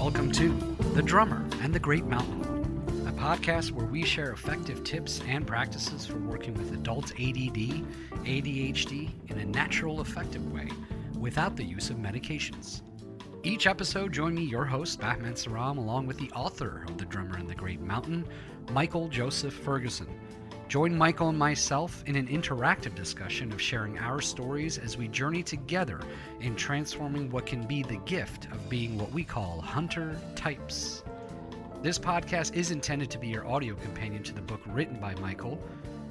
Welcome to The Drummer and the Great Mountain, a podcast where we share effective tips and practices for working with adults ADD, ADHD in a natural, effective way without the use of medications. Each episode, join me, your host, Bahman Sarram, along with the author of The Drummer and the Great Mountain, Michael Joseph Ferguson. Join Michael and myself in an interactive discussion of sharing our stories as we journey together in transforming what can be the gift of being what we call hunter types. This podcast is intended to be your audio companion to the book written by Michael,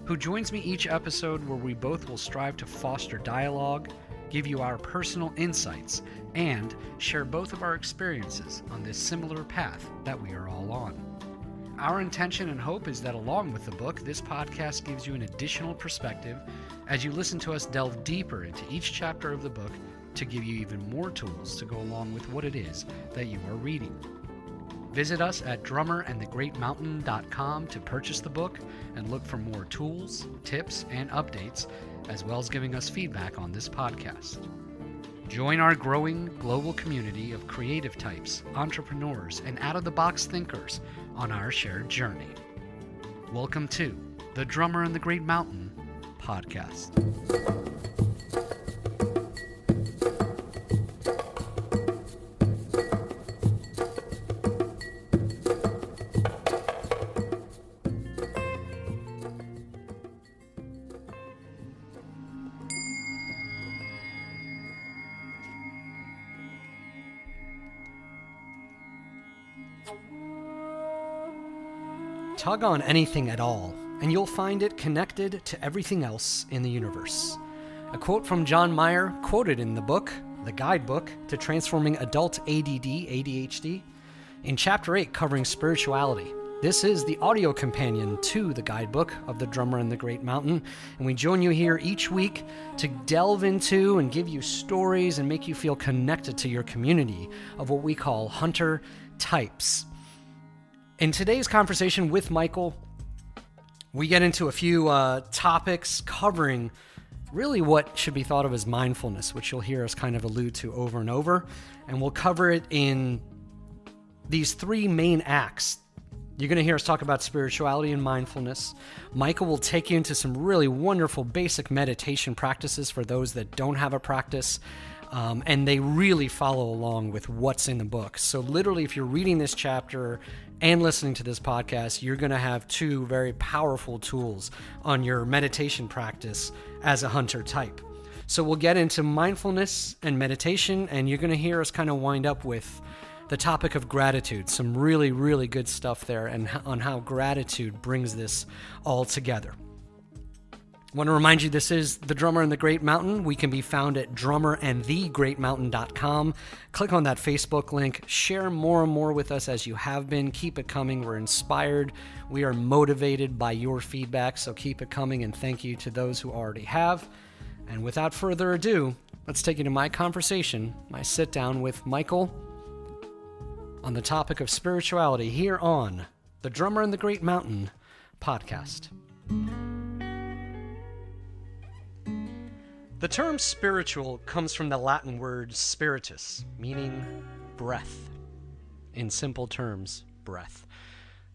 who joins me each episode where we both will strive to foster dialogue, give you our personal insights, and share both of our experiences on this similar path that we are all on. Our intention and hope is that along with the book, this podcast gives you an additional perspective as you listen to us delve deeper into each chapter of the book to give you even more tools to go along with what it is that you are reading. Visit us at drummerandthegreatmountain.com to purchase the book and look for more tools, tips, and updates, as well as giving us feedback on this podcast. Join our growing global community of creative types, entrepreneurs, and out-of-the-box thinkers on our shared journey. Welcome to The Drummer and the Great Mountain podcast. Tug on anything at all, and you'll find it connected to everything else in the universe. A quote from John Mayer, quoted in the book, the Guidebook to Transforming Adult ADD, ADHD, in Chapter 8 covering spirituality. This is the audio companion to the Guidebook of The Drummer and the Great Mountain, and we join you here each week to delve into and give you stories and make you feel connected to your community of what we call hunter types. In today's conversation with Michael, we get into a few topics covering really what should be thought of as mindfulness, which you'll hear us kind of allude to over and over. And we'll cover it in these three main acts. You're going to hear us talk about spirituality and mindfulness. Michael will take you into some really wonderful basic meditation practices for those that don't have a practice. And they really follow along with what's in the book. So literally, if you're reading this chapter and listening to this podcast, you're going to have two very powerful tools on your meditation practice as a hunter type. So we'll get into mindfulness and meditation, and you're going to hear us kind of wind up with the topic of gratitude. Some really, really good stuff there and on how gratitude brings this all together. I want to remind you, this is The Drummer and the Great Mountain. We can be found at drummerandthegreatmountain.com. Click on that Facebook link. Share more and more with us as you have been. Keep it coming. We're inspired. We are motivated by your feedback, so keep it coming, and thank you to those who already have. And without further ado, let's take you to my conversation, my sit-down with Michael on the topic of spirituality here on The Drummer and the Great Mountain podcast. The term spiritual comes from the Latin word spiritus, meaning breath. In simple terms, breath.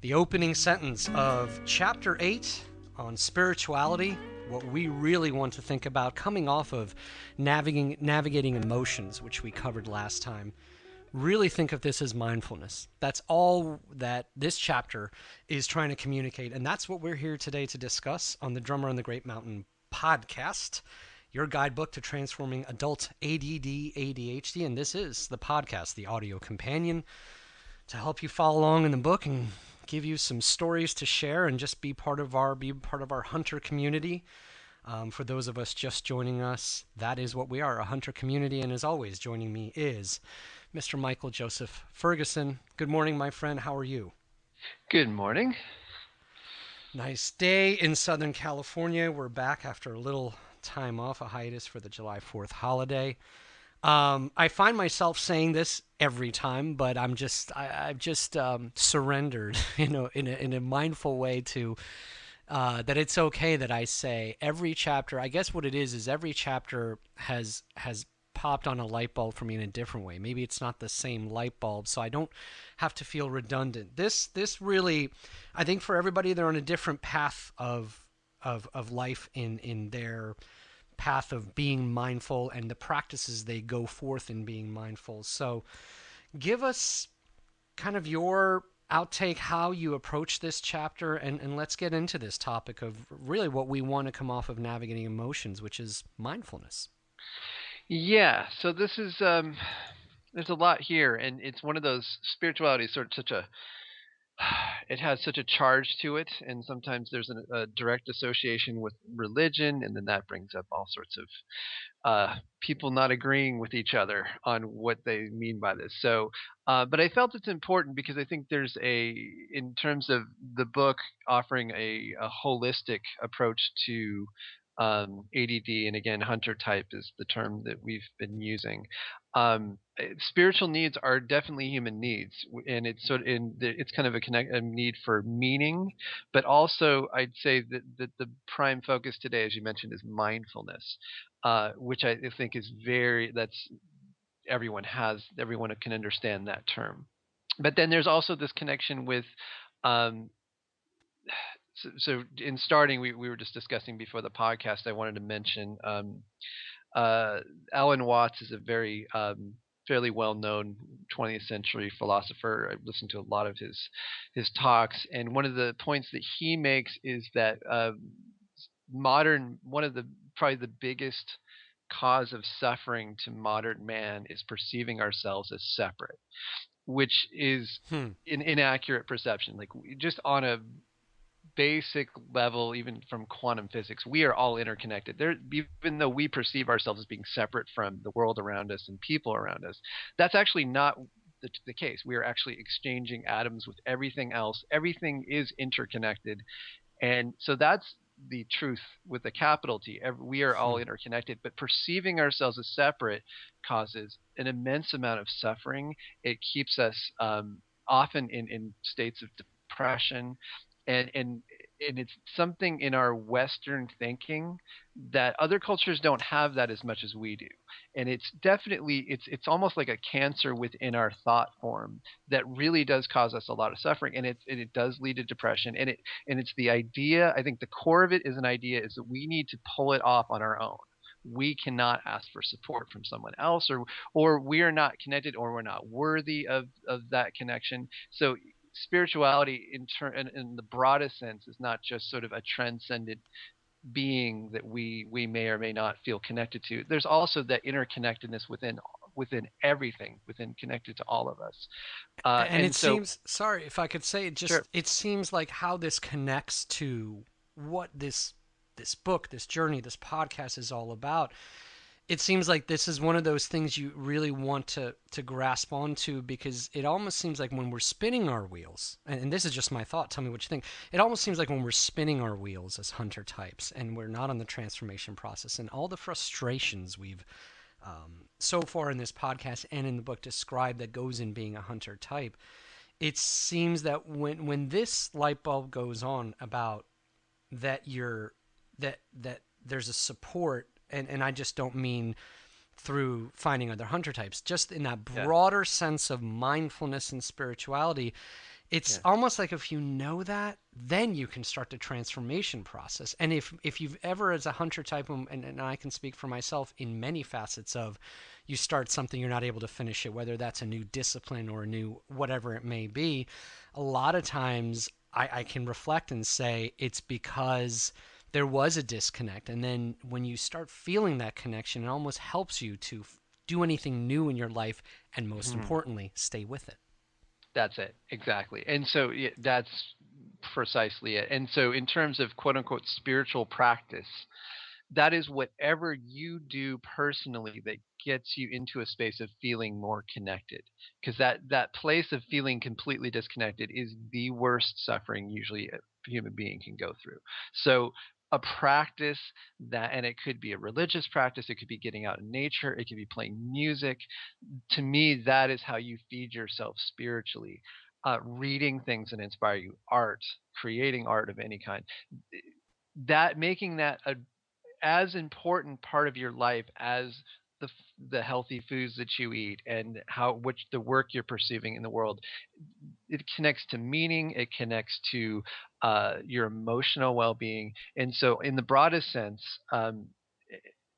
The opening sentence of Chapter 8 on spirituality, what we really want to think about coming off of navigating emotions, which we covered last time. Really think of this as mindfulness. That's all that this chapter is trying to communicate, and that's what we're here today to discuss on the Drummer and the Great Mountain podcast. Your guidebook to transforming adult ADD, ADHD, and this is the podcast, the audio companion, to help you follow along in the book and give you some stories to share and just be part of our hunter community. For those of us just joining us, that is what we are, a hunter community, and as always, joining me is Mr. Michael Joseph Ferguson. Good morning, my friend. How are you? Good morning. Nice day in Southern California. We're back after a little time off, a hiatus for the July 4th holiday. I find myself saying this every time, but I've just surrendered, in a mindful way to that it's okay that I say every chapter. I guess what it is every chapter has popped on a light bulb for me in a different way. Maybe it's not the same light bulb, so I don't have to feel redundant. This really, I think for everybody, they're on a different path of life in their path of being mindful and the practices they go forth in being mindful. So give us kind of your outtake, how you approach this chapter, and let's get into this topic of really what we want to come off of navigating emotions, which is mindfulness. Yeah, so this is there's a lot here, and it's one of those spirituality is sort of such a it has such a charge to it, and sometimes there's a direct association with religion, and then that brings up all sorts of people not agreeing with each other on what they mean by this. So, but I felt it's important because I think there's in terms of the book offering a holistic approach to ADD, and again, hunter type is the term that we've been using. Spiritual needs are definitely human needs, and it's sort of it's kind of a need for meaning, but also I'd say that the prime focus today, as you mentioned, is mindfulness, which I think is that's everyone can understand that term. But then there's also this connection with um, so in starting, we were just discussing before the podcast. I wanted to mention uh, Alan Watts is a very fairly well-known 20th century philosopher. I've listened to a lot of his talks, and one of the points that he makes is that modern one of the probably the biggest cause of suffering to modern man is perceiving ourselves as separate, which is Hmm. an inaccurate perception. Like just on a basic level, even from quantum physics, we are all interconnected. Even though we perceive ourselves as being separate from the world around us and people around us, that's actually not the case. We are actually exchanging atoms with everything else. Everything is interconnected, and so that's the truth with a capital T. We are all Hmm. interconnected, but perceiving ourselves as separate causes an immense amount of suffering. It keeps us often in states of depression, and and it's something in our Western thinking that other cultures don't have that as much as we do. And it's almost like a cancer within our thought form that really does cause us a lot of suffering, and it does lead to depression, and it's the idea. I think the core of it is an idea is that we need to pull it off on our own. We cannot ask for support from someone else, or we are not connected, or we're not worthy of that connection. So spirituality in the broadest sense is not just sort of a transcendent being that we may or may not feel connected to. There's also that interconnectedness within everything, within connected to all of us. And it And so, seems, sorry if I could say it, sure. just it seems like how this connects to what this book, this journey, this podcast is all about. It seems like this is one of those things you really want to grasp onto, because it almost seems like when we're spinning our wheels, and this is just my thought, tell me what you think. It almost seems like when we're spinning our wheels as hunter types and we're not on the transformation process, and all the frustrations we've so far in this podcast and in the book described that goes in being a hunter type, it seems that when this light bulb goes on about that you're that there's a support, and I just don't mean through finding other hunter types, just in that Yeah, broader sense of mindfulness and spirituality. It's yeah, almost like if you know that, then you can start the transformation process. And if you've ever, as a hunter type, and I can speak for myself in many facets of, you start something, you're not able to finish it, whether that's a new discipline or a new whatever it may be, a lot of times I can reflect and say it's because there was a disconnect. And then when you start feeling that connection, it almost helps you to do anything new in your life, and most hmm importantly, stay with it. that's it exactly. And so yeah, that's precisely it. And so, in terms of quote unquote spiritual practice, that is whatever you do personally that gets you into a space of feeling more connected, because that place of feeling completely disconnected is the worst suffering usually a human being can go through. So a practice that, and it could be a religious practice, it could be getting out in nature, it could be playing music. To me, that is how you feed yourself spiritually. Reading things that inspire you, art, creating art of any kind, that making that a as important part of your life as the healthy foods that you eat and how which the work you're perceiving in the world. It connects to meaning. It connects to your emotional well-being. And so, in the broadest sense,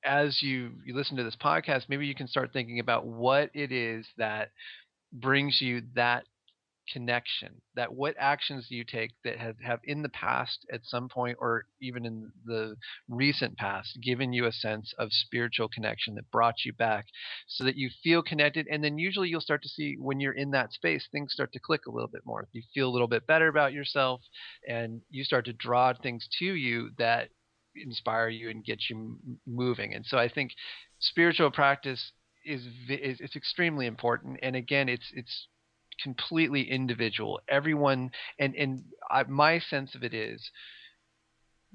as you listen to this podcast, maybe you can start thinking about what it is that brings you that connection, that what actions do you take that have in the past at some point or even in the recent past given you a sense of spiritual connection that brought you back so that you feel connected. And then usually you'll start to see when you're in that space, things start to click a little bit more. You feel a little bit better about yourself and you start to draw things to you that inspire you and get you moving. And so I think spiritual practice is it's extremely important. And again, it's completely individual. Everyone, my sense of it is,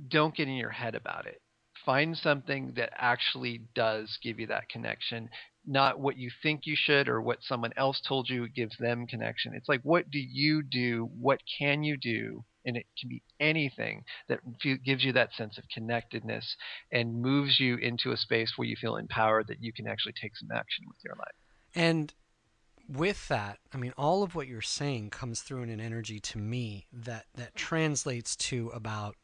don't get in your head about it. Find something that actually does give you that connection, not what you think you should or what someone else told you gives them connection. It's like, what do you do? What can you do? And it can be anything that gives you that sense of connectedness and moves you into a space where you feel empowered that you can actually take some action with your life. And with that, I mean, all of what you're saying comes through in an energy to me that translates to about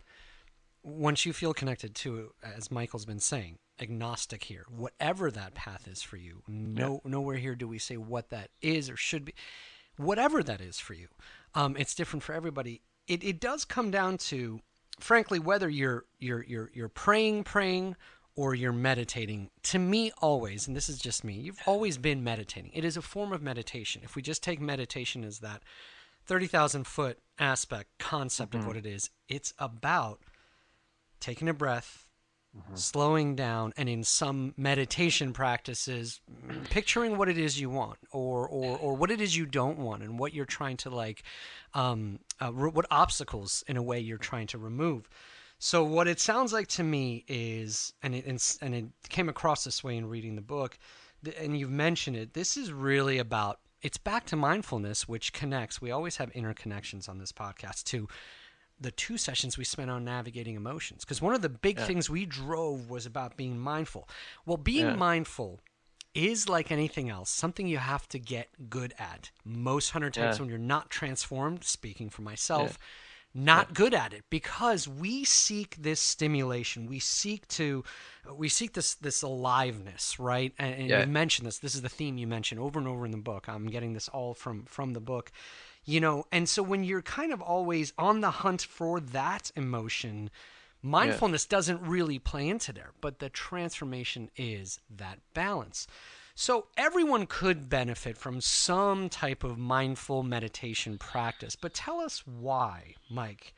once you feel connected to, as Michael's been saying, agnostic here, whatever that path is for you. Nowhere here do we say what that is or should be. Whatever that is for you, it's different for everybody. It does come down to, frankly, whether you're praying or you're meditating. To me, always, and this is just me, you've always been meditating. It is a form of meditation. If we just take meditation as that 30,000 foot aspect concept of what it is, it's about taking a breath, slowing down, and in some meditation practices, picturing what it is you want or what it is you don't want and what you're trying to what obstacles in a way you're trying to remove. So what it sounds like to me is, and it came across this way in reading the book, and you've mentioned it, this is really about, it's back to mindfulness, which connects, we always have interconnections on this podcast, to the 2 sessions we spent on navigating emotions. Because one of the big things we drove was about being mindful. Well, being mindful is like anything else, something you have to get good at. Most hunter types, when you're not transformed, speaking for myself, not good at it, because we seek this stimulation. We seek this aliveness, right? And you mentioned this. This is the theme you mentioned over and over in the book. I'm getting this all from the book, And so when you're kind of always on the hunt for that emotion, mindfulness doesn't really play into there. But the transformation is that balance. So everyone could benefit from some type of mindful meditation practice, but tell us why, Mike.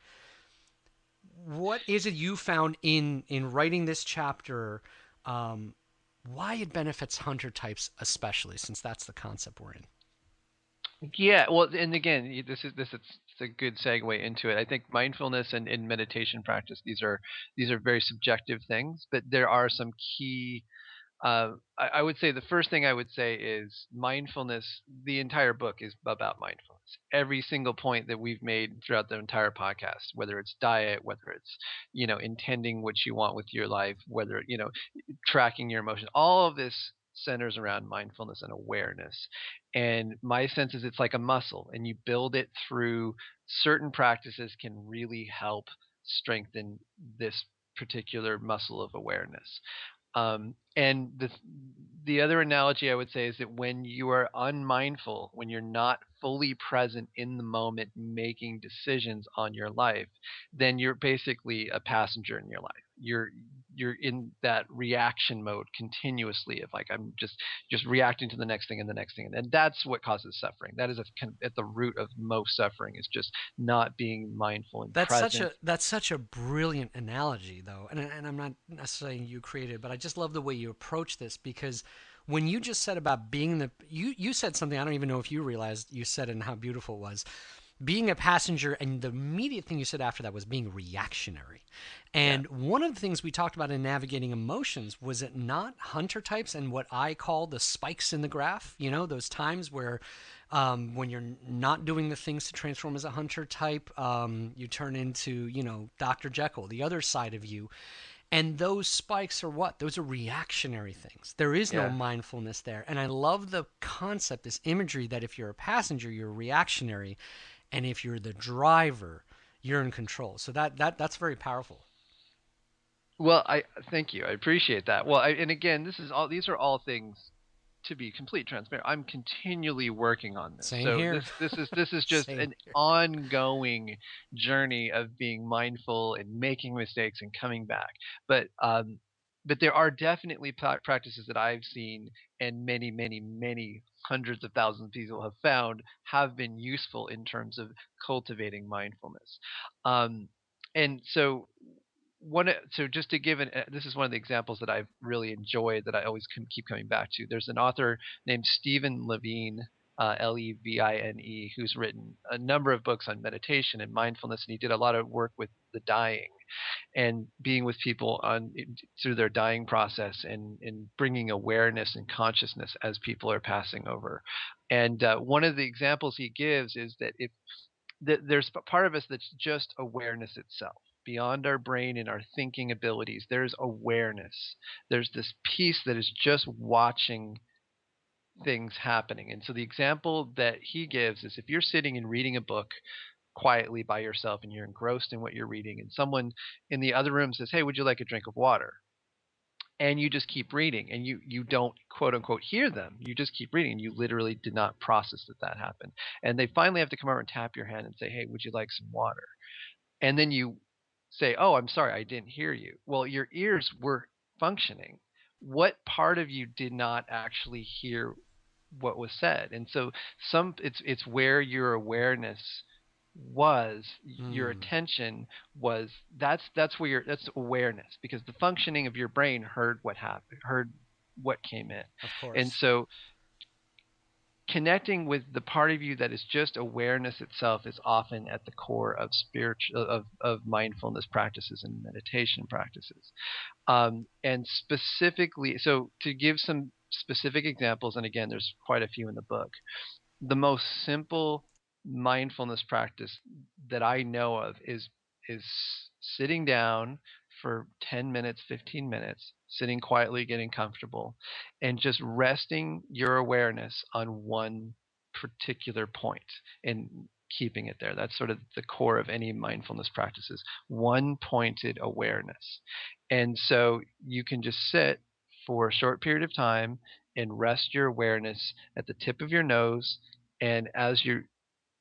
What is it you found in writing this chapter, why it benefits hunter types especially, since that's the concept we're in? Yeah, well, and again, this is it's a good segue into it. I think mindfulness and meditation practice, these are very subjective things, but there are some key. I would say the first thing I would say is mindfulness. The entire book is about mindfulness. Every single point that we've made throughout the entire podcast, whether it's diet, whether it's intending what you want with your life, whether tracking your emotions, all of this centers around mindfulness and awareness. And my sense is it's like a muscle, and you build it through certain practices can really help strengthen this particular muscle of awareness. And the other analogy I would say is that when you are unmindful, when you're not fully present in the moment making decisions on your life, then you're basically a passenger in your life. You're in that reaction mode continuously of like, I'm just reacting to the next thing and the next thing, and that's what causes suffering. That is kind of at the root of most suffering, is just not being mindful and present. That's such a brilliant analogy, though, and I'm not necessarily saying you created it, but I just love the way you approach this, because when you just said about being you said something I don't even know if you realized you said it and how beautiful it was. Being a passenger, and the immediate thing you said after that was being reactionary. And one of the things we talked about in navigating emotions was it not hunter types and what I call the spikes in the graph, those times where when you're not doing the things to transform as a hunter type, you turn into, Dr. Jekyll, the other side of you. And those spikes are what? Those are reactionary things. There is no Yeah. mindfulness there. And I love the concept, this imagery that if you're a passenger, you're reactionary, and if you're the driver, you're in control. So that's very powerful. Well, I thank you. I appreciate that. Well, and again, these are all things, to be complete transparent, I'm continually working on this. Same So here. this is just Same an here. ongoing journey of being mindful and making mistakes and coming back. But there are definitely practices that I've seen and many hundreds of thousands of people have found have been useful in terms of cultivating mindfulness. Um, and so so just to give this is one of the examples that I've really enjoyed that I always keep coming back to. There's an author named Stephen Levine, Levine, who's written a number of books on meditation and mindfulness, and he did a lot of work with the dying and being with people through their dying process and bringing awareness and consciousness as people are passing over. And one of the examples he gives is that if there's a part of us that's just awareness itself. Beyond our brain and our thinking abilities, there's awareness. There's this piece that is just watching things happening. And so the example that he gives is if you're sitting and reading a book quietly by yourself and you're engrossed in what you're reading, and someone in the other room says, "Hey, would you like a drink of water?" And you just keep reading and you don't quote unquote hear them. You just keep reading and you literally did not process that happened. And they finally have to come over and tap your hand and say, "Hey, would you like some water?" And then you say, "Oh, I'm sorry, I didn't hear you." Well, your ears were functioning. What part of you did not actually hear what was said? And so it's where your awareness was, your Mm, attention was. That's where that's awareness, because the functioning of your brain heard what happened, heard what came in. of And course. so connecting with the part of you that is just awareness itself is often at the core of spiritual of mindfulness practices and meditation practices. And specifically, so to give some specific examples, and again, there's quite a few in the book. The most simple mindfulness practice that I know of is sitting down for 10 minutes, 15 minutes, sitting quietly, getting comfortable, and just resting your awareness on one particular point and keeping it there. That's sort of the core of any mindfulness practices, one pointed awareness. And so you can just sit for a short period of time and rest your awareness at the tip of your nose. And as you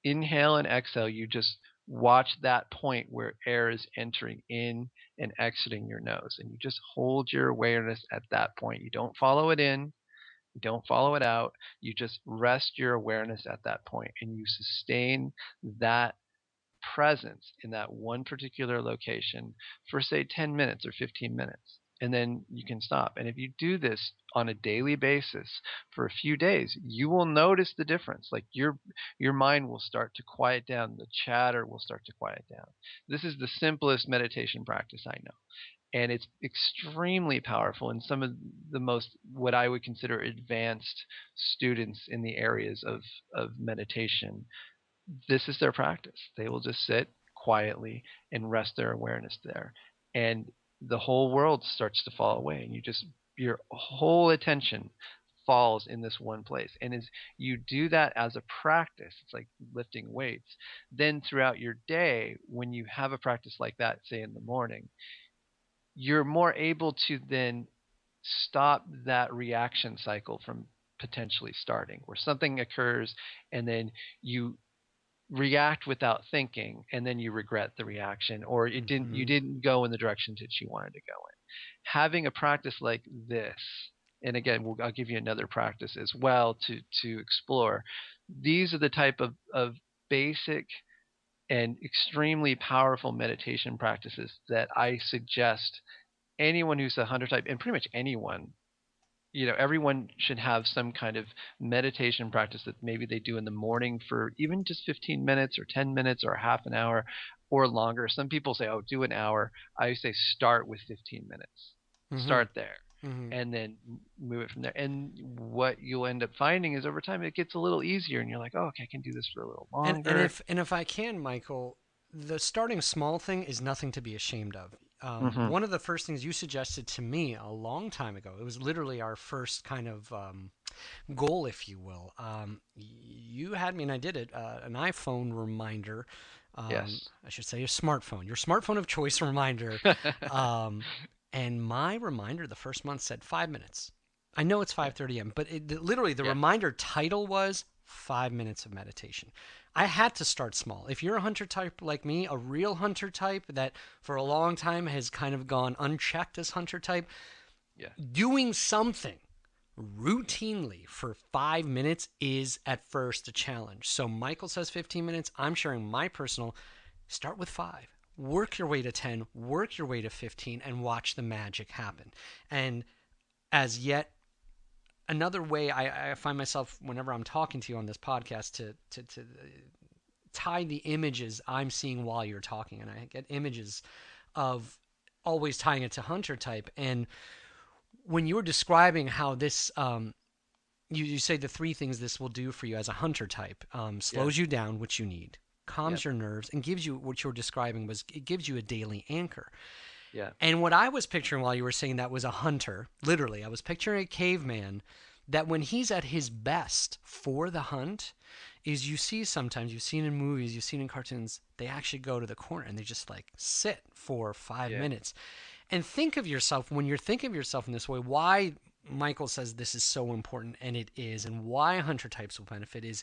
inhale and exhale, you just watch that point where air is entering in and exiting your nose. And you just hold your awareness at that point. You don't follow it in, you don't follow it out. You just rest your awareness at that point and you sustain that presence in that one particular location for, say, 10 minutes or 15 minutes. And then you can stop. And if you do this on a daily basis for a few days, you will notice the difference. Like your mind will start to quiet down, the chatter will start to quiet down. This is the simplest meditation practice I know, and it's extremely powerful. And some of the most, what I would consider, advanced students in the areas of meditation, this is their practice. They will just sit quietly and rest their awareness there. And the whole world starts to fall away. And your whole attention falls in this one place. And as you do that as a practice, it's like lifting weights. Then throughout your day, when you have a practice like that, say in the morning, you're more able to then stop that reaction cycle from potentially starting, where something occurs and then you react without thinking and then you regret the reaction, or you Hmm. didn't go in the direction that you wanted to go in. Having a practice like this, and again, I'll give you another practice as well to explore. These are the type of basic and extremely powerful meditation practices that I suggest anyone who's a hunter type, and pretty much anyone, everyone should have some kind of meditation practice that maybe they do in the morning for even just 15 minutes or 10 minutes or half an hour or longer. Some people say, "Oh, do an hour." I say start with 15 minutes. Hmm. Start there Hmm. and then move it from there. And what you'll end up finding is over time it gets a little easier and you're like, "Oh, okay, I can do this for a little And longer." if I can, Michael, the starting small thing is nothing to be ashamed of. Mm-hmm. One of the first things you suggested to me a long time ago, it was literally our first kind of goal, if you will. You had me, and I did it, an iPhone reminder. Yes. I should say a smartphone, your smartphone of choice reminder. Um, and my reminder the first month said 5 minutes. I know it's Yeah. 5:30 a.m., but literally the Yeah. reminder title was 5 minutes of meditation. I had to start small. If you're a hunter type like me, a real hunter type that for a long time has kind of gone unchecked as hunter type, Yeah. doing something routinely for 5 minutes is at first a challenge. So Michael says 15 minutes. I'm sharing my personal. Start with 5. Work your way to 10, work your way to 15, and watch the magic happen. And as yet another way I find myself whenever I'm talking to you on this podcast to tie the images I'm seeing while you're talking, and I get images of always tying it to hunter type. And when you were describing how this, you say the three things this will do for you as a hunter type, Yeah. slows you down, which you need, Yeah. calms your nerves, and gives you what you were describing was it gives you a daily anchor. Yeah. And what I was picturing while you were saying that was a hunter. Literally, I was picturing a caveman that when he's at his best for the hunt, is you see sometimes, you've seen in movies, you've seen in cartoons, they actually go to the corner and they just like sit for five Yeah. minutes. And think of yourself, when you're thinking of yourself in this way, why Michael says this is so important, and it is, and why hunter types will benefit is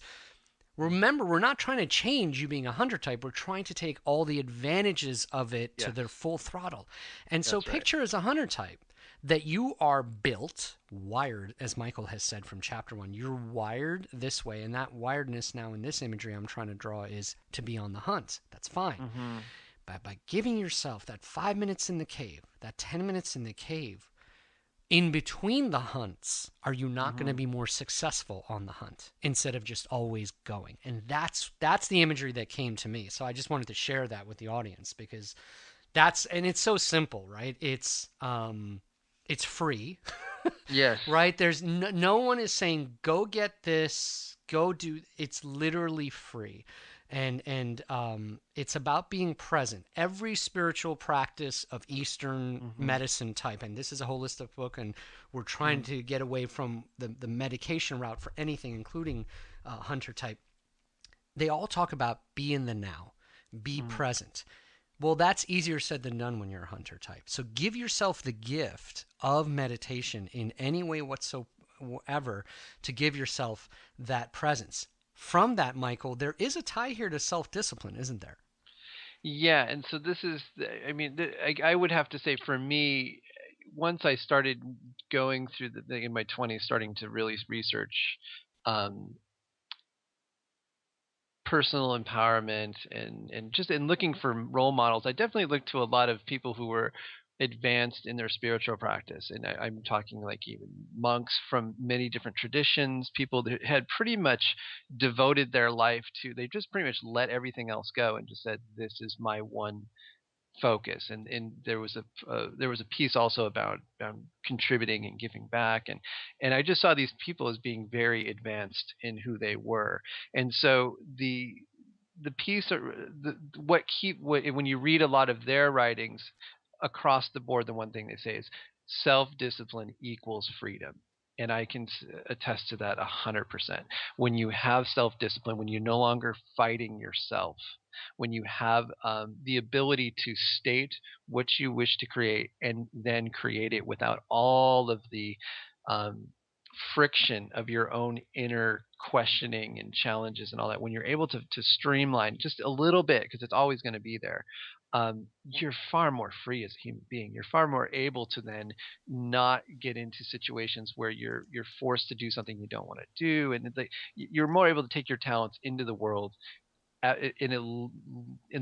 remember, we're not trying to change you being a hunter type. We're trying to take all the advantages of it to Yes. their full throttle. And so That's right. picture as a hunter type that you are built, wired, as Michael has said from chapter 1. You're wired this way, and that wiredness now in this imagery I'm trying to draw is to be on the hunt. That's fine. Mm-hmm. But by giving yourself that 5 minutes in the cave, that 10 minutes in the cave, in between the hunts, are you not going to Mm-hmm. be more successful on the hunt instead of just always going? And that's the imagery that came to me. So I just wanted to share that with the audience because that's, and it's so simple, right? It's free. Yes. Right? There's no one is saying go get this, go do. It's literally free, and it's about being present. Every spiritual practice of Eastern Mm-hmm. medicine type, and this is a holistic book, and we're trying Mm-hmm. to get away from the medication route for anything, including hunter type. They all talk about be in the now, be Mm-hmm. present. Well, that's easier said than done when you're a hunter type. So give yourself the gift of meditation in any way whatsoever to give yourself that presence. From that, Michael, there is a tie here to self discipline, isn't there? Yeah, and so this is, I mean, I would have to say for me, once I started going through in my 20s, starting to really research um, personal empowerment and just in looking for role models, I definitely looked to a lot of people who were advanced in their spiritual practice, and I'm talking like even monks from many different traditions, people that had pretty much devoted their life to, they just pretty much let everything else go and just said, "This is my one focus." And there was a piece also about contributing and giving back, and I just saw these people as being very advanced in who they were. And so the piece the what keep what, when you read a lot of their writings across the board, the one thing they say is self-discipline equals freedom. And I can attest to that 100%. When you have self-discipline, when you're no longer fighting yourself, when you have the ability to state what you wish to create and then create it without all of the um, friction of your own inner questioning and challenges and all that, when you're able to streamline just a little bit, because it's always going to be there, you're far more free as a human being. You're far more able to then not get into situations where you're forced to do something you don't want to do, and you're more able to take your talents into the world in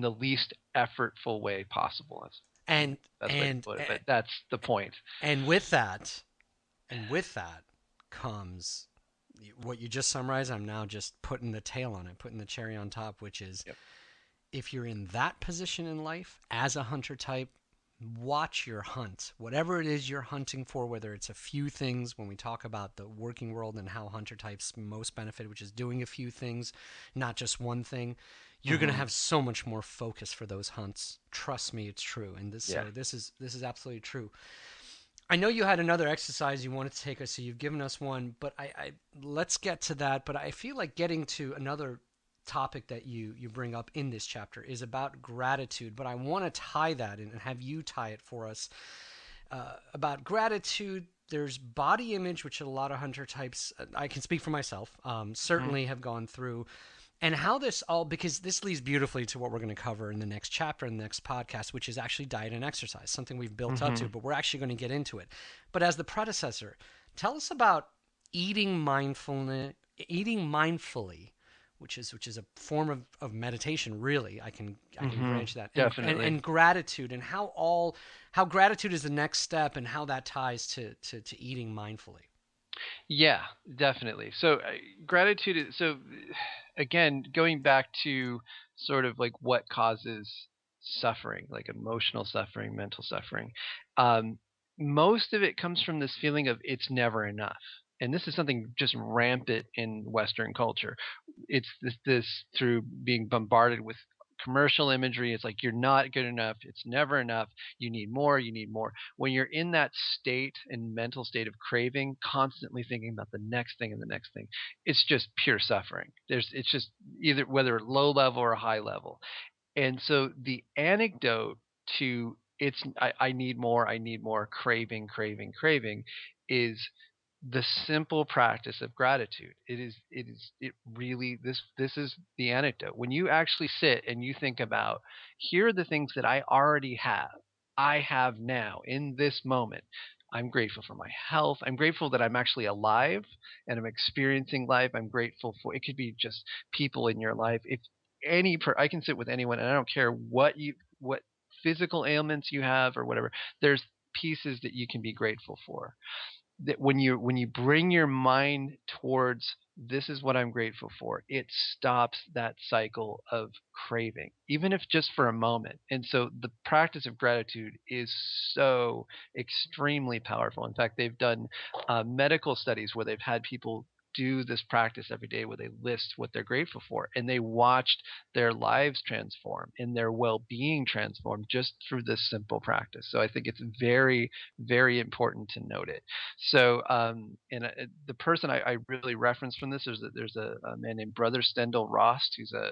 the least effortful way possible. That's maybe And the best way to and put it, but that's the point. and with that, and with that comes what you just summarized. I'm now just putting the tail on it, putting the cherry on top, which is Yep. if you're in that position in life as a hunter type, watch your hunt. Whatever it is you're hunting for, whether it's a few things, when we talk about the working world and how hunter types most benefit, which is doing a few things, not just one thing, you're going to Hmm. have so much more focus for those hunts. Trust me, it's true. And Yeah. this is absolutely true. I know you had another exercise you wanted to take us, so you've given us one, but I let's get to that. But I feel like getting to another topic that you bring up in this chapter is about gratitude. But I want to tie that in and have you tie it for us. About gratitude, there's body image, which a lot of hunter types, I can speak for myself, Hmm. certainly have gone through, and how this all, because this leads beautifully to what we're going to cover in the next chapter in the next podcast, which is actually diet and exercise, something we've built up to, Hmm. but we're actually going to get into it. But as the predecessor, tell us about eating mindfulness, eating mindfully, which is a form of meditation. Really, I can Hmm. grant you that, Definitely. and gratitude, and how gratitude is the next step, and how that ties to eating mindfully. Yeah, definitely. So gratitude is so again going back to sort of like what causes suffering, like emotional suffering, mental suffering. Um, Most of it comes from this feeling of it's never enough. And this is something just rampant in Western culture. It's this through being bombarded with commercial imagery. It's like you're not good enough. It's never enough. You need more. You need more. When you're in that state and mental state of craving, constantly thinking about the next thing and the next thing, it's just pure suffering. It's just either whether low level or high level. And so the anecdote to I need more, craving, craving, craving, is the simple practice of gratitude. It really, this is the anecdote. When you actually sit and you think about, here are the things that I have now in this moment. I'm grateful for my health. I'm grateful that I'm actually alive and I'm experiencing life. I'm grateful for, it could be just people in your life. If I can sit with anyone and I don't care what physical ailments you have or whatever. There's pieces that you can be grateful for, that when you bring your mind towards, this is what I'm grateful for, it stops that cycle of craving, even if just for a moment. And so the practice of gratitude is so extremely powerful. In fact, they've done medical studies where they've had people do this practice every day where they list what they're grateful for, and they watched their lives transform and their well-being transform just through this simple practice. So I think it's very, very important to note it. So, and the person I really reference from this is that there's a man named Brother Stendhal Rost, who's I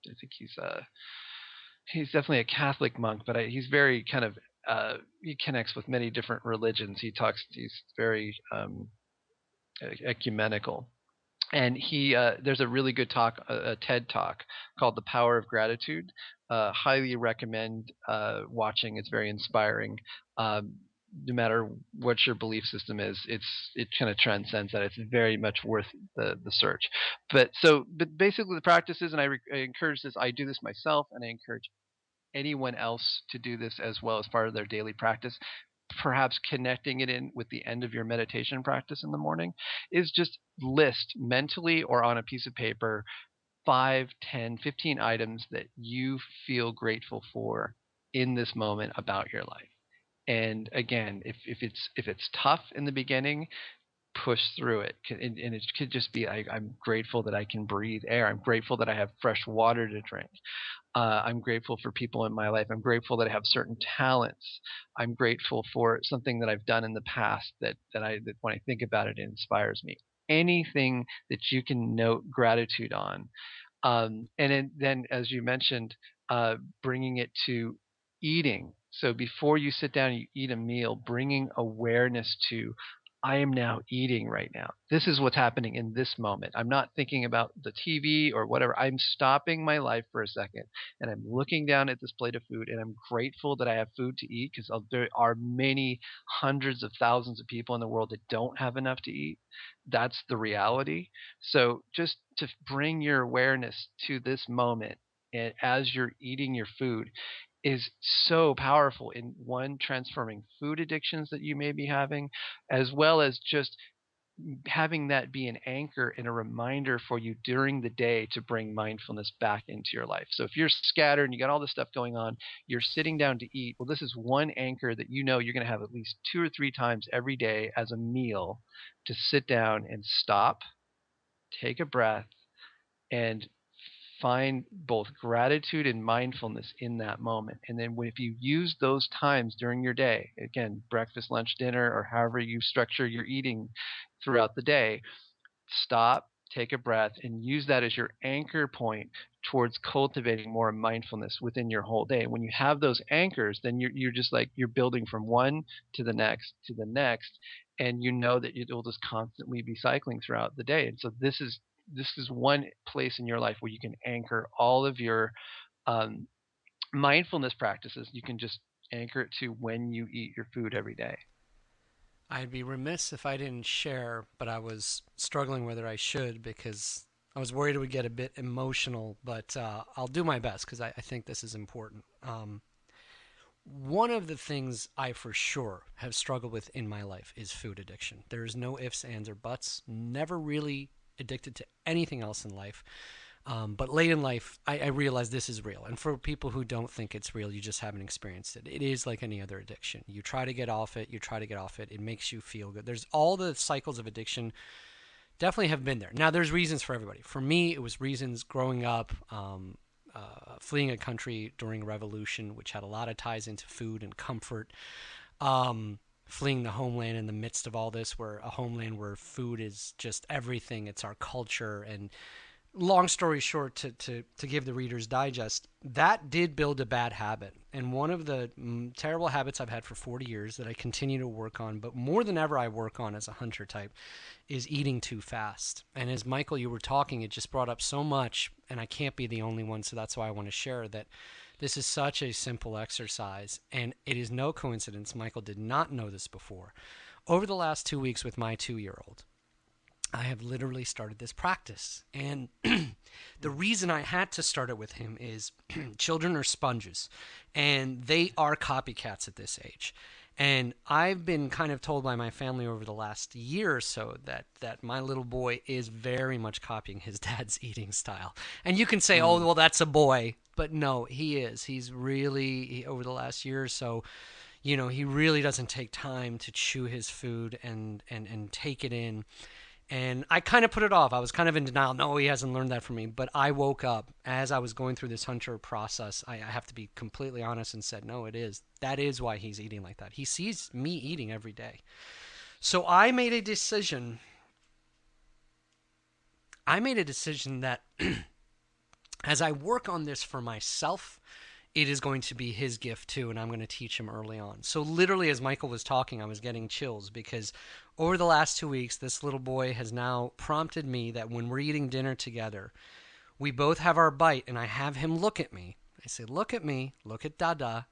think he's definitely a Catholic monk, but he's very kind of, he connects with many different religions. He's very ecumenical. And there's a really good talk, a TED talk called "The Power of Gratitude." Highly recommend watching. It's very inspiring. No matter what your belief system is, it kind of transcends that. It's very much worth the search. But basically the practices, and I encourage this. I do this myself, and I encourage anyone else to do this as well as part of their daily practice, perhaps connecting it in with the end of your meditation practice in the morning, is just list mentally or on a piece of paper 5, 10, 15 items that you feel grateful for in this moment about your life. And again, if it's tough in the beginning, push through it. And it could just be, I'm grateful that I can breathe air. I'm grateful that I have fresh water to drink. I'm grateful for people in my life. I'm grateful that I have certain talents. I'm grateful for something that I've done in the past that when I think about it, it inspires me. Anything that you can note gratitude on, then, as you mentioned, bringing it to eating. So before you sit down and you eat a meal, bringing awareness to, I am now eating right now. This is what's happening in this moment. I'm not thinking about the TV or whatever. I'm stopping my life for a second and I'm looking down at this plate of food and I'm grateful that I have food to eat, because there are many hundreds of thousands of people in the world that don't have enough to eat. That's the reality. So just to bring your awareness to this moment, and as you're eating your food, is so powerful in, one, transforming food addictions that you may be having, as well as just having that be an anchor and a reminder for you during the day to bring mindfulness back into your life. So if you're scattered and you got all this stuff going on, you're sitting down to eat. Well, this is one anchor that you know you're going to have at least 2 or 3 times every day as a meal, to sit down and stop, take a breath, and find both gratitude and mindfulness in that moment. And then if you use those times during your day, again, breakfast, lunch, dinner, or however you structure your eating throughout the day, stop, take a breath, and use that as your anchor point towards cultivating more mindfulness within your whole day. When you have those anchors, then you're just like you're building from one to the next, and you know that it will just constantly be cycling throughout the day. And so this is one place in your life where you can anchor all of your um, mindfulness practices. You can just anchor it to when you eat your food every day. I'd be remiss if I didn't share, but I was struggling whether I should because I was worried it would get a bit emotional, but I'll do my best because I think this is important. One of the things I for sure have struggled with in my life is food addiction. There's no ifs, ands, or buts. Never really addicted to anything else in life. But late in life, I realized this is real. And for people who don't think it's real, you just haven't experienced it. It is like any other addiction. You try to get off it, it makes you feel good. There's all the cycles of addiction definitely have been there. Now, there's reasons for everybody. For me, it was reasons growing up, fleeing a country during a revolution, which had a lot of ties into food and comfort. Fleeing the homeland in the midst of all this, where a homeland where food is just everything. It's our culture. And long story short, to give the Reader's Digest, that did build a bad habit. And one of the terrible habits I've had for 40 years that I continue to work on, but more than ever I work on as a hunter type, is eating too fast. And as Michael, you were talking, it just brought up so much, and I can't be the only one, so that's why I want to share that this is such a simple exercise. And it is no coincidence, Michael did not know this before. Over the last 2 weeks with my 2-year-old, I have literally started this practice. And the reason I had to start it with him is children are sponges, and they are copycats at this age. And I've been kind of told by my family over the last year or so that my little boy is very much copying his dad's eating style. And you can say, oh, well, that's a boy. But no, he is. He's really, over the last year or so, he really doesn't take time to chew his food and take it in. And I kind of put it off. I was kind of in denial. No, he hasn't learned that from me. But I woke up as I was going through this hunter process. I have to be completely honest and said, no, it is. That is why he's eating like that. He sees me eating every day. So I made a decision. That as I work on this for myself, it is going to be his gift too, and I'm going to teach him early on. So literally, as Michael was talking, I was getting chills because over the last 2 weeks, this little boy has now prompted me that when we're eating dinner together, we both have our bite, and I have him look at me. I say, look at me, look at Dada,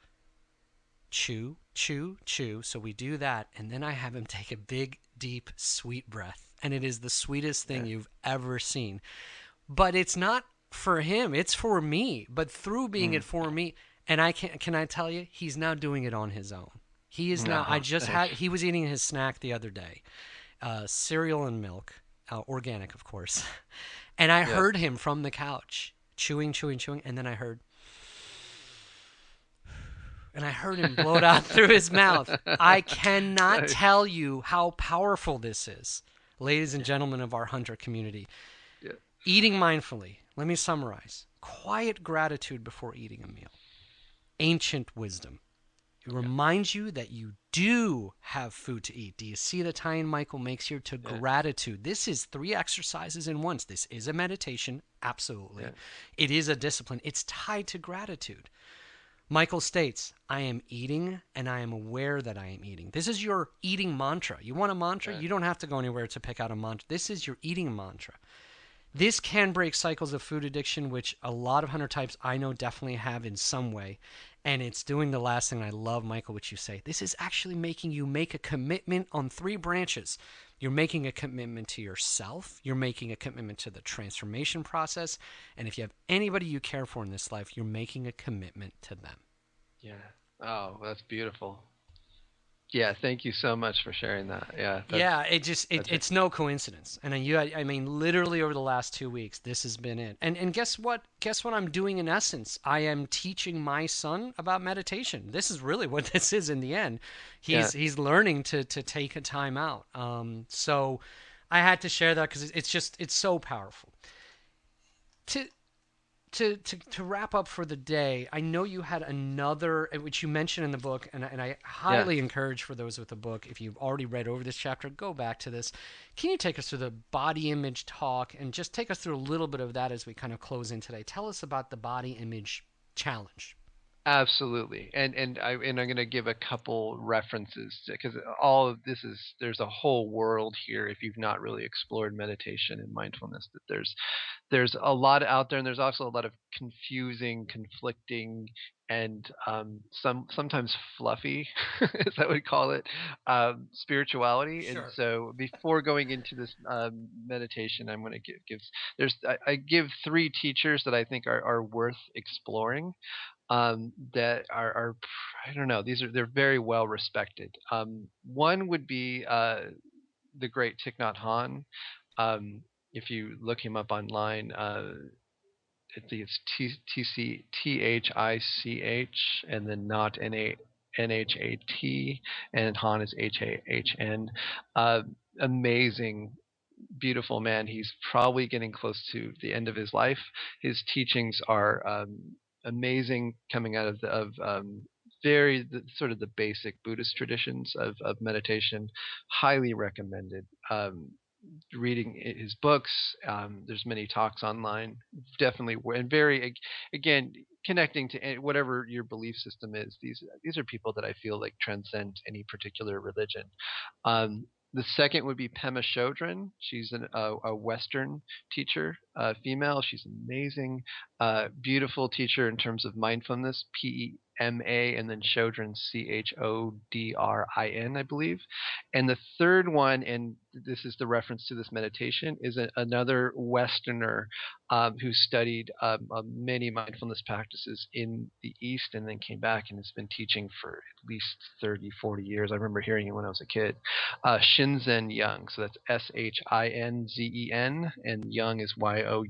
chew, chew, chew. So we do that, and then I have him take a big, deep, sweet breath, and it is the sweetest thing you've ever seen. But it's not for him, it's for me. But through being it for me, and can I tell you, he's now doing it on his own. He is now. He was eating his snack the other day, cereal and milk, organic, of course. And I heard him from the couch chewing, and then I heard him blow it out through his mouth. I cannot tell you how powerful this is, ladies and gentlemen of our hunter community. Yeah. Eating mindfully. Let me summarize. Quiet gratitude before eating a meal. Ancient wisdom. It reminds you that you do have food to eat. Do you see the tie-in Michael makes here to gratitude? This is 3 exercises in one. This is a meditation, absolutely. Yeah. It is a discipline. It's tied to gratitude. Michael states, I am eating and I am aware that I am eating. This is your eating mantra. You want a mantra? You don't have to go anywhere to pick out a mantra. This is your eating mantra. This can break cycles of food addiction, which a lot of hunter types I know definitely have in some way. And it's doing the last thing I love, Michael, which you say. This is actually making you make a commitment on 3 branches. You're making a commitment to yourself. You're making a commitment to the transformation process. And if you have anybody you care for in this life, you're making a commitment to them. Yeah. Oh, that's beautiful. Yeah, thank you so much for sharing that. Yeah. It's no coincidence. And I mean, literally over the last 2 weeks, this has been it. And guess what? Guess what I'm doing in essence? I am teaching my son about meditation. This is really what this is in the end. He's learning to take a time out. So I had to share that because it's so powerful. to wrap up for the day, I know you had another, which you mentioned in the book, and I Yes. highly encourage for those with the book, if you've already read over this chapter, go back to this. Can you take us through the body image talk and just take us through a little bit of that as we kind of close in today? Tell us about the body image challenge. Absolutely, and I'm going to give a couple references because all of this is there's a whole world here if you've not really explored meditation and mindfulness. That there's a lot out there, and there's also a lot of confusing, conflicting, and sometimes fluffy, as I would call it, spirituality. And Sure. so, before going into this meditation, I'm going to give I give three teachers that I think are worth exploring. That are I don't know. They're very well respected. One would be the great Thich Nhat Hanh. Um, if you look him up online, I think it's Thich, and then not Nhat, and Han is Hahn. Uh, Amazing, beautiful man. He's probably getting close to the end of his life. His teachings are amazing, coming out of sort of the basic Buddhist traditions of meditation. Highly recommended. Reading his books. There's many talks online. Definitely, and very again connecting to whatever your belief system is. These are people that I feel like transcend any particular religion. The second would be Pema Chodron. She's a Western teacher, female. She's amazing, beautiful teacher in terms of mindfulness. Pema, and then Chodron, Chodrin, I believe. And the third one, and this is the reference to this meditation, is another Westerner who studied many mindfulness practices in the East and then came back and has been teaching for at least 30, 40 years. I remember hearing it when I was a kid. Shinzen Young. So that's Shinzen, and Young is Young.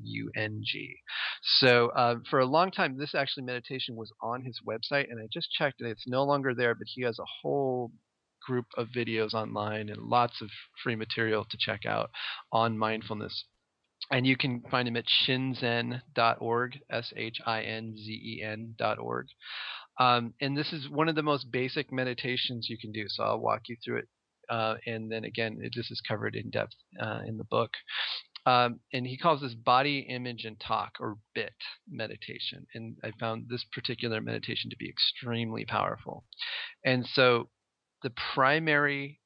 So for a long time, this actually meditation was on his website, and I just checked it. It's no longer there, but he has a whole group of videos online and lots of free material to check out on mindfulness. And you can find him at shinzen.org, SHINZEN.org. And this is one of the most basic meditations you can do. So I'll walk you through it. And then again, this is covered in depth in the book. And he calls this body, image, and talk, or BIT meditation. And I found this particular meditation to be extremely powerful. And so the primary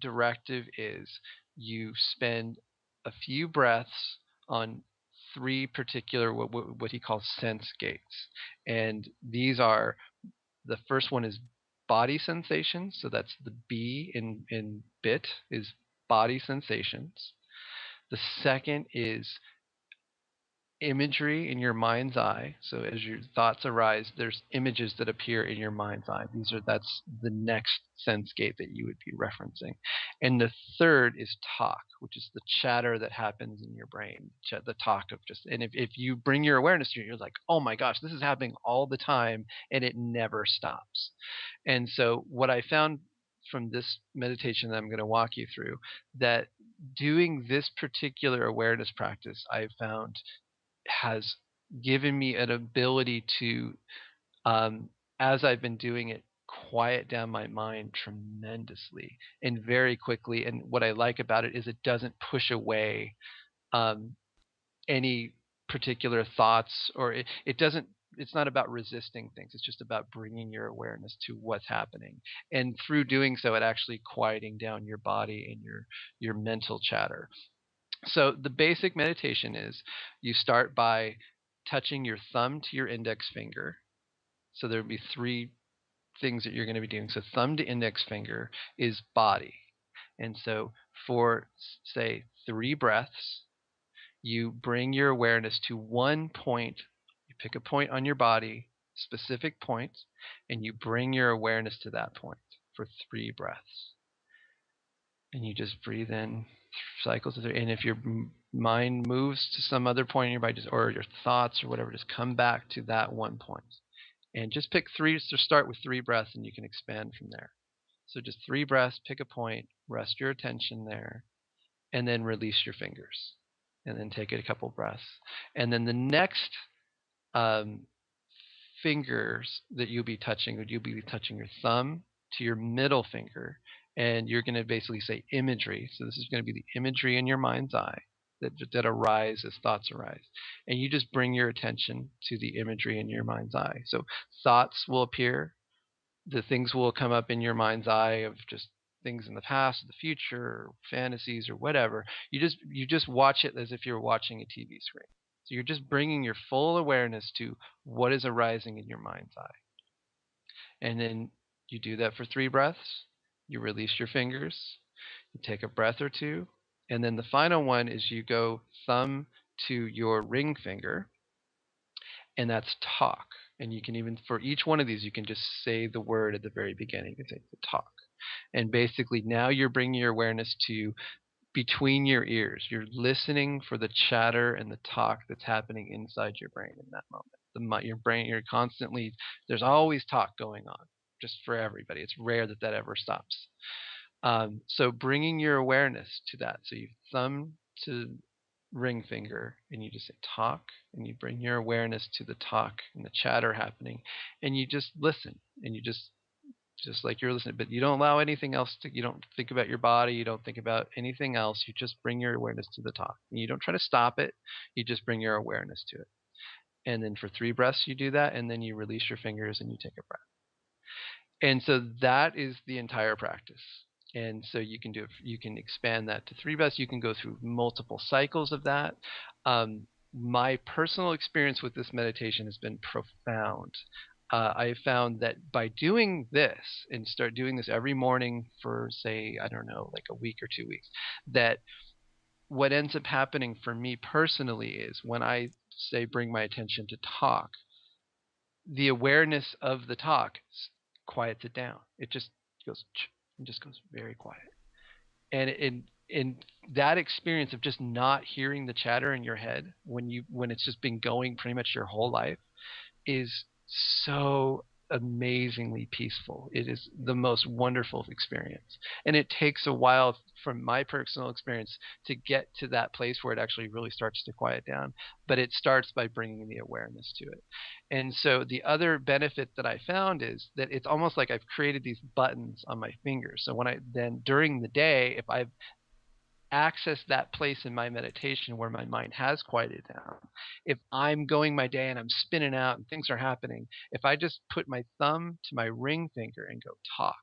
directive is you spend a few breaths on three particular what he calls sense gates. And these are, the first one is body sensations. So that's the B in BIT, is body sensations. The second is imagery in your mind's eye. So as your thoughts arise, there's images that appear in your mind's eye. That's the next sense gate that you would be referencing. And the third is talk, which is the chatter that happens in your brain. The talk of just, and if you bring your awareness to it, you're like, oh my gosh, this is happening all the time and it never stops. And so what I found from this meditation that I'm going to walk you through, that doing this particular awareness practice, I found has given me an ability to, as I've been doing it, quiet down my mind tremendously and very quickly. And what I like about it is it doesn't push away um, any particular thoughts, or it doesn't. It's not about resisting things. It's just about bringing your awareness to what's happening, and through doing so, it actually quieting down your body and your mental chatter. So the basic meditation is you start by touching your thumb to your index finger. So there would be three things that you're going to be doing. So thumb to index finger is body. And so for, say, 3 breaths, you bring your awareness to one point. You pick a point on your body, specific point, and you bring your awareness to that point for 3 breaths. And you just breathe in, cycles through. And if your mind moves to some other point in your body, or your thoughts or whatever, just come back to that one point. And just pick three. So start with 3 breaths, and you can expand from there. So just 3 breaths, pick a point, rest your attention there, and then release your fingers. And then take it a couple breaths. And then the next um, fingers that you'll be touching, you'll be touching your thumb to your middle finger, and you're going to basically say imagery. So this is going to be the imagery in your mind's eye that arise as thoughts arise. And you just bring your attention to the imagery in your mind's eye. So thoughts will appear, the things will come up in your mind's eye of just things in the past, the future, or fantasies, or whatever. You just watch it as if you're watching a TV screen. So you're just bringing your full awareness to what is arising in your mind's eye. And then you do that for 3 breaths. You release your fingers. You take a breath or two. And then the final one is you go thumb to your ring finger, and that's talk. And you can even, for each one of these, you can just say the word at the very beginning. You can say the talk. And basically now you're bringing your awareness to between your ears. You're listening for the chatter and the talk that's happening inside your brain in that moment. Your brain, you're constantly, there's always talk going on, just for everybody. It's rare that ever stops. So bringing your awareness to that. So you thumb to ring finger and you just say talk, and you bring your awareness to the talk and the chatter happening, and you just listen, and you just like you're listening, but you don't allow anything else to, you don't think about your body, you don't think about anything else, you just bring your awareness to the talk. And you don't try to stop it, you just bring your awareness to it. And then for 3 breaths you do that, and then you release your fingers and you take a breath. And so that is the entire practice. And so you can expand that to 3 breaths. You can go through multiple cycles of that. My personal experience with this meditation has been profound. I found that by doing this and start doing this every morning for, say, I don't know, like a week or 2 weeks, that what ends up happening for me personally is when I say bring my attention to talk, the awareness of the talk quiets it down. It just goes and just goes very quiet. And in that experience of just not hearing the chatter in your head when it's just been going pretty much your whole life is so amazingly peaceful. It is the most wonderful experience. And it takes a while, from my personal experience, to get to that place where it actually really starts to quiet down. But it starts by bringing the awareness to it. And so the other benefit that I found is that it's almost like I've created these buttons on my fingers. So when I then during the day, if I've access that place in my meditation where my mind has quieted down, if I'm going my day and I'm spinning out and things are happening, if I just put my thumb to my ring finger and go talk,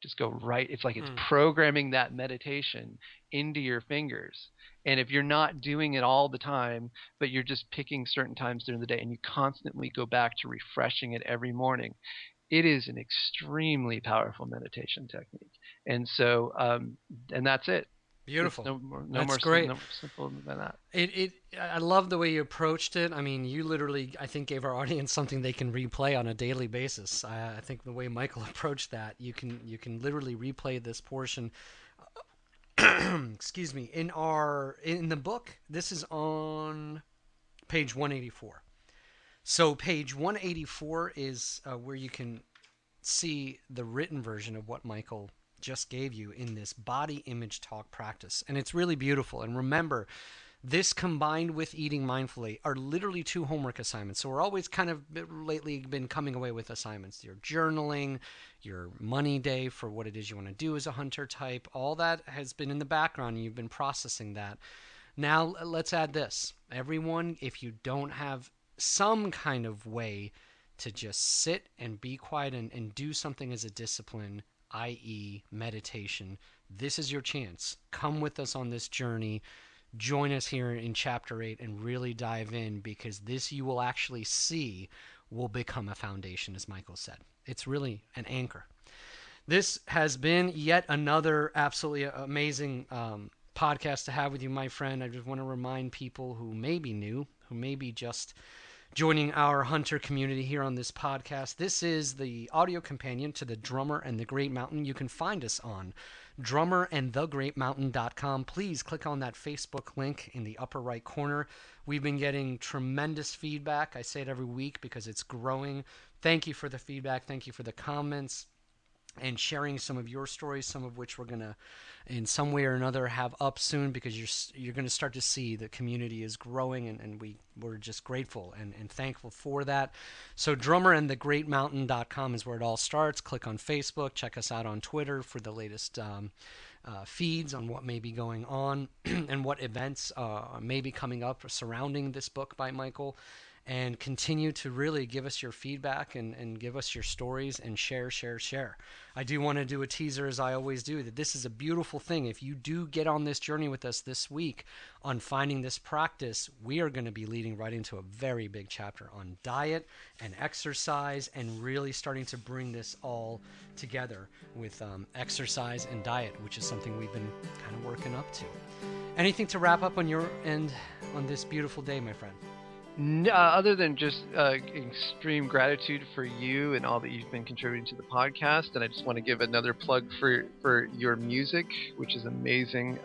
just go right, it's like it's programming that meditation into your fingers. And if you're not doing it all the time, but you're just picking certain times during the day and you constantly go back to refreshing it every morning, it is an extremely powerful meditation technique. And so, and that's it. Beautiful. No That's great. No more simple than that. I love the way you approached it. I mean, you literally, I think, gave our audience something they can replay on a daily basis. I think the way Michael approached that, you can literally replay this portion. Excuse me. In the book, this is on page 184. So page 184 is where you can see the written version of what Michael just gave you in this body image talk practice. And it's really beautiful. And remember, this combined with eating mindfully are literally 2 homework assignments. So we're always kind of lately been coming away with assignments. Your journaling, your money day for what it is you want to do as a hunter type, all that has been in the background and you've been processing that. Now let's add this. Everyone, if you don't have some kind of way to just sit and be quiet and do something as a discipline, i.e. meditation, this is your chance. Come with us on this journey. Join us here in Chapter 8 and really dive in, because this you will actually see will become a foundation, as Michael said. It's really an anchor. This has been yet another absolutely amazing podcast to have with you, my friend. I just want to remind people who may be new, who may be just joining our hunter community here on this podcast. This is the audio companion to The Drummer and the Great Mountain. You can find us on drummerandthegreatmountain.com. Please click on that Facebook link in the upper right corner. We've been getting tremendous feedback. I say it every week because it's growing. Thank you for the feedback. Thank you for the comments. and sharing some of your stories, some of which we're going to, in some way or another, have up soon, because you're going to start to see the community is growing, and we're just grateful and thankful for that. So drummerandthegreatmountain.com is where it all starts. Click on Facebook. Check us out on Twitter for the latest feeds on what may be going on and what events may be coming up surrounding this book by Michael. And continue to really give us your feedback and give us your stories and share. I do want to do a teaser, as I always do, that this is a beautiful thing. If you do get on this journey with us this week on finding this practice, we are going to be leading right into a very big chapter on diet and exercise, and really starting to bring this all together with exercise and diet, which is something we've been kind of working up to. Anything to wrap up on your end on this beautiful day, my friend? No, other than just extreme gratitude for you and all that you've been contributing to the podcast. And I just want to give another plug for your music, which is amazing.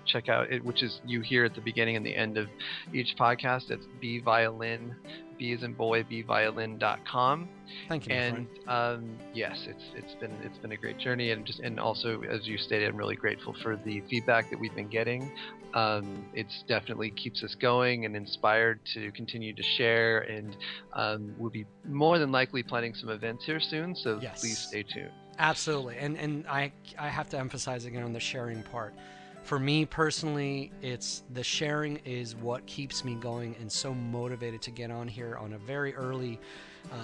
Check out it, which is you hear at the beginning and the end of each podcast. It's B Violin, B as in boy, bviolin.com. Thank you, my friend. Yes, it's been a great journey, and also, as you stated, I'm really grateful for the feedback that we've been getting. It's definitely keeps us going and inspired to continue to share, and we'll be more than likely planning some events here soon, so Yes. Please stay tuned. Absolutely. And I have to emphasize again on the sharing part. For me personally, it's the sharing is what keeps me going and so motivated to get on here on a very early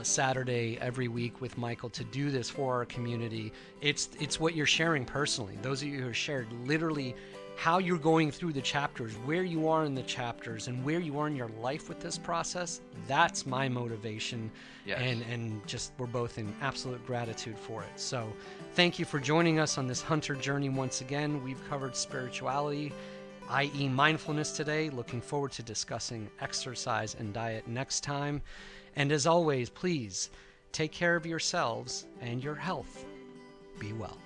Saturday every week with Michael to do this for our community. It's what you're sharing personally. Those of you who have shared literally how you're going through the chapters, where you are in the chapters, and where you are in your life with this process, that's my motivation. Yes. And just we're both in absolute gratitude for it. So thank you for joining us on this hunter journey once again. We've covered spirituality, i.e. mindfulness today. Looking forward to discussing exercise and diet next time. And as always, please take care of yourselves and your health. Be well.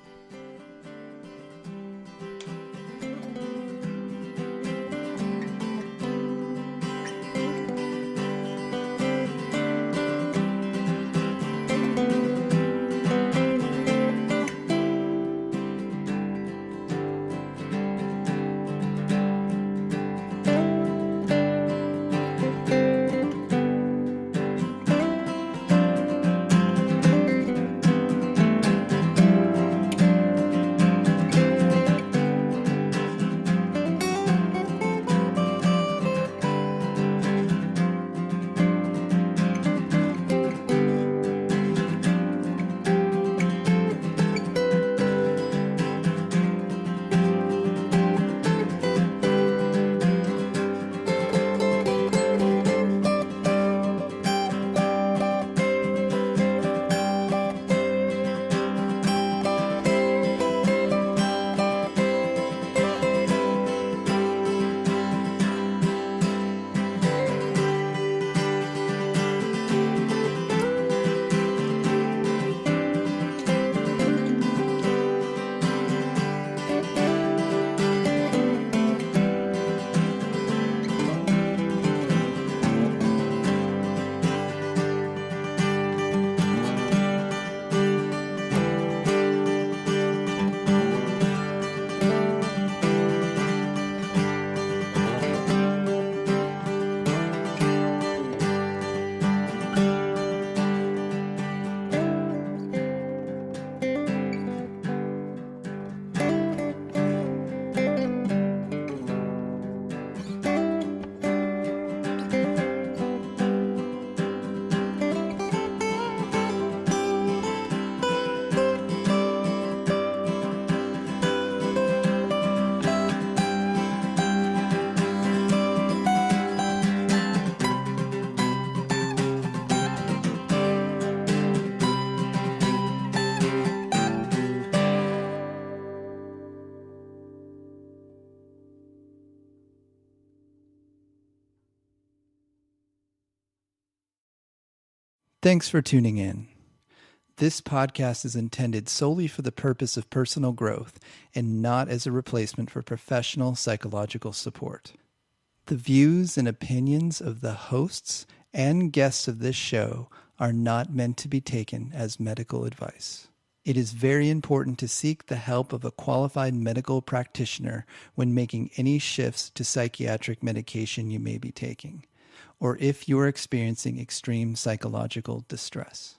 Thanks for tuning in. This podcast is intended solely for the purpose of personal growth and not as a replacement for professional psychological support. The views and opinions of the hosts and guests of this show are not meant to be taken as medical advice. It is very important to seek the help of a qualified medical practitioner when making any shifts to psychiatric medication you may be taking, or if you are experiencing extreme psychological distress.